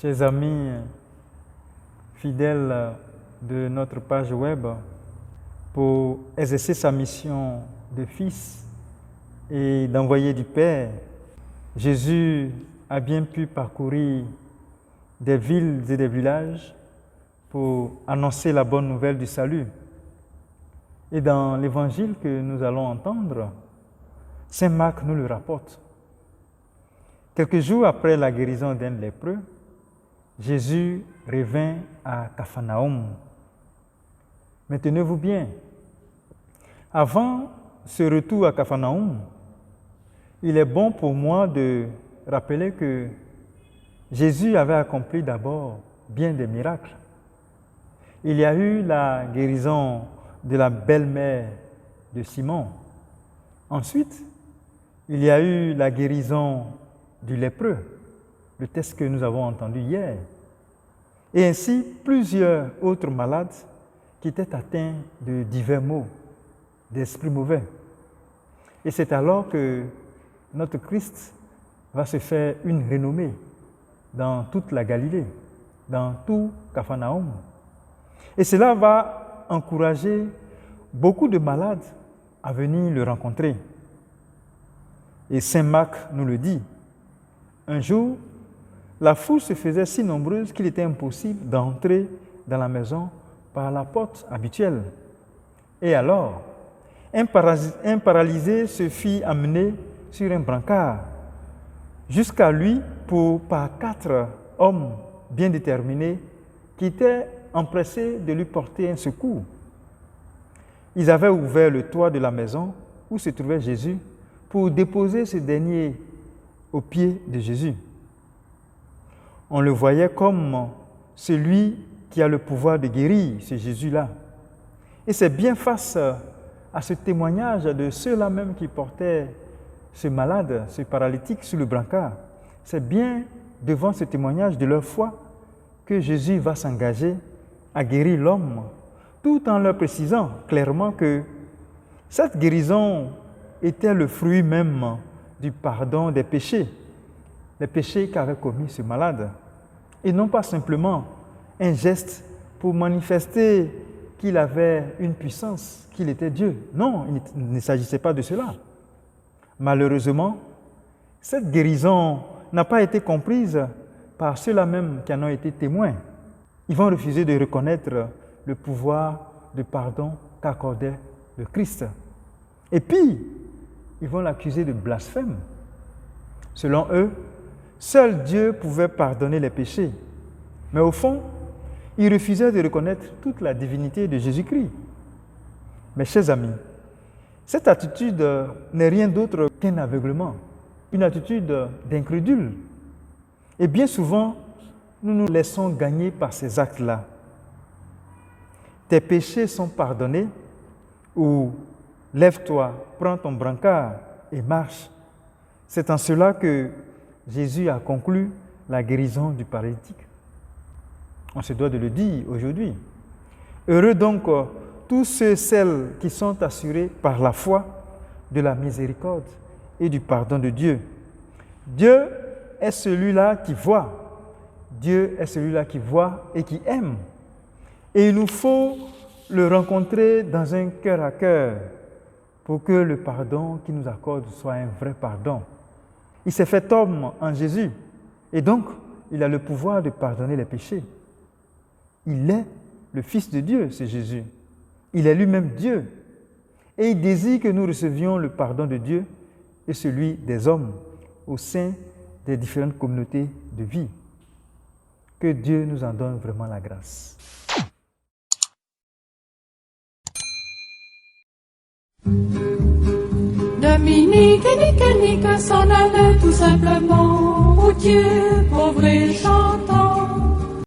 Chers amis fidèles de notre page web, pour exercer sa mission de fils et d'envoyé du Père, Jésus a bien pu parcourir des villes et des villages pour annoncer la bonne nouvelle du salut. Et dans l'évangile que nous allons entendre, Saint Marc nous le rapporte. Quelques jours après la guérison d'un lépreux, Jésus revint à Capharnaüm. Mais tenez-vous bien, avant ce retour à Capharnaüm, il est bon pour moi de rappeler que Jésus avait accompli d'abord bien des miracles. Il y a eu la guérison de la belle-mère de Simon. Ensuite, il y a eu la guérison du lépreux, le texte que nous avons entendu hier. Et ainsi, plusieurs autres malades qui étaient atteints de divers maux, d'esprits mauvais. Et c'est alors que notre Christ va se faire une renommée dans toute la Galilée, dans tout Capharnaüm. Et cela va encourager beaucoup de malades à venir le rencontrer. Et Saint Marc nous le dit. Un jour, la foule se faisait si nombreuse qu'il était impossible d'entrer dans la maison par la porte habituelle. Et alors, un paralysé se fit amener sur un brancard jusqu'à lui par 4 hommes bien déterminés qui étaient empressés de lui porter un secours. Ils avaient ouvert le toit de la maison où se trouvait Jésus pour déposer ce dernier aux pieds de Jésus. On le voyait comme celui qui a le pouvoir de guérir, ce Jésus-là. Et c'est bien face à ce témoignage de ceux-là même qui portaient ce malade, ce paralytique sur le brancard. C'est bien devant ce témoignage de leur foi que Jésus va s'engager à guérir l'homme, tout en leur précisant clairement que cette guérison était le fruit même du pardon des péchés, les péchés qu'avait commis ce malade, et non pas simplement un geste pour manifester qu'il avait une puissance, qu'il était Dieu. Non, il ne s'agissait pas de cela. Malheureusement, cette guérison n'a pas été comprise par ceux-là même qui en ont été témoins. Ils vont refuser de reconnaître le pouvoir de pardon qu'accordait le Christ. Et puis, ils vont l'accuser de blasphème. Selon eux, seul Dieu pouvait pardonner les péchés. Mais au fond, ils refusaient de reconnaître toute la divinité de Jésus-Christ. Mes chers amis, cette attitude n'est rien d'autre qu'un aveuglement, une attitude d'incrédule. Et bien souvent, nous nous laissons gagner par ces actes-là. Tes péchés sont pardonnés, ou lève-toi, prends ton brancard et marche. C'est en cela que Jésus a conclu la guérison du paralytique. On se doit de le dire aujourd'hui. Heureux donc tous ceux et celles qui sont assurés par la foi de la miséricorde et du pardon de Dieu. Dieu est celui-là qui voit. Dieu est celui-là qui voit et qui aime. Et il nous faut le rencontrer dans un cœur à cœur pour que le pardon qu'il nous accorde soit un vrai pardon. Il s'est fait homme en Jésus et donc il a le pouvoir de pardonner les péchés. Il est le Fils de Dieu, c'est Jésus. Il est lui-même Dieu. Et il désire que nous recevions le pardon de Dieu et celui des hommes au sein des différentes communautés de vie. Que Dieu nous en donne vraiment la grâce. Dominique et Nick s'en allaient tout simplement. Oh Dieu, pauvre et chantant.